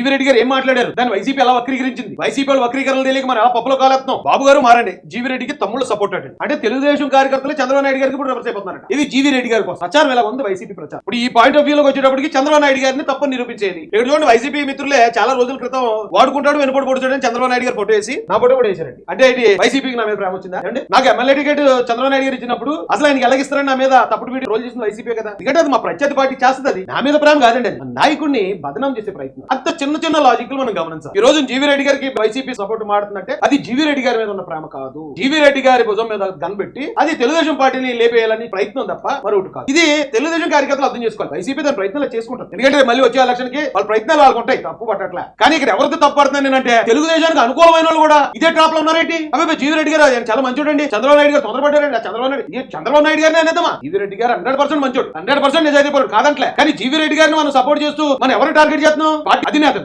GV Reddy గారు ఏం మాట్లాడారు, దాన్ని వైసీపీ ఎలా వక్రీకరించింది, వైసీపీ వాళ్ళు వక్రీకరణలు తెలియక మనం ఎలా పప్పులో కాలేస్తున్నాం. బాబు గారు మారండి, జీవీ రెడ్డికి తమ్ముళ్ళు సపోర్ట్ అంటే తెలుగుదేశం కార్యకర్తలు చంద్రబాబు నాయుడు గారికి ఇప్పుడు రివర్స్ అయిపోతున్నారట. ఇది జీవీ రెడ్డి గారి కోసం ప్రచారం ఎలా ఉంది వైసీపీ ప్రచారం. ఇప్పుడు ఈ పాయింట్ ఆఫ్ వ్యూ లోకి వచ్చేటప్పటికి చంద్రబాబు నాయుడు గారిని తప్పని నిరూపించేది. ఇక్కడ చూడండి, వైసీపీ మిత్రులే చాలా రోజుల క్రితం వాడుకుంటాడు వెనుకోడు పొడుచాడని చంద్రబాబు నాయుడు గారు ఫోటో వేసి నా ఫోటో కూడా వేసారండి. అంటే ఇది వైసీపీకి నా మీద ప్రేమ వచ్చిందా అండి? నాకు ఎమ్మెల్యే టికెట్ చంద్రబాబు నాయుడు గారు ఇచ్చినప్పుడు అసలు ఆయనకి ఎలాగిస్తారని నా మీద తప్పుడు వీడియో రోల్ చేసిన వైసీపీ కదా. ఎందుకంటే అది మా ప్రత్యర్థి పార్టీ చేస్తుంది, అది నా మీద ప్రేమ కాదండి. అది నాయకుడిని బదనాం చేసే ప్రయత్నం. అంత చిన్న చిన్న లాజిక్ మనం గమనించాలి. ఈ రోజు జీవీ రెడ్డి గారికి వైసీపీ సపోర్ట్ మాడుతుందంటే అది జీవీ రెడ్డి గారి మీద ఉన్న ప్రేమ కాదు, జీవీ రెడ్డి గారి భుజం మీద గన్ పెట్టి అది తెలుగుదేశం పార్టీని లేపేయాలని ప్రయత్నం తప్ప మరొకటి కాదు. ఇది తెలుగుదేశం కార్యకర్తలు అర్థం చేసుకోవాలి. వైసీపీ దాని ప్రయత్నాలు చేసుకుంటారు, ఎందుకంటే మళ్ళీ వచ్చే ఎలక్షన్ కి వాళ్ళ ప్రయత్నాలు వాళ్ళకు ఉంటాయి, తప్పు పట్టట్లే. కానీ ఇక్కడ ఎవరికి తప్పు పడుతుంది అంటే తెలుగుదేశానికి అనుకూలమైన వాళ్ళు కూడా ఇదే ట్రాప్ లో ఉన్నారేంటి. అవి జీవీ రెడ్డి గారు చాలా మంచోడండి, చంద్రబాబు నాయుడు గారు తొందరపడ్డారండి. చంద్రబాబు నాయుడు గారిని అనేదమ్మా, జీవీ రెడ్డి గారు 100% మంచోడు, 100% నిజాయితీ పడు కాదంట్లే. కానీ జీవీ రెడ్డి గారిని మనం సపోర్ట్ చేస్తూ మనం ఎవరు టార్గెట్ చేస్తున్నాం, అధినేత.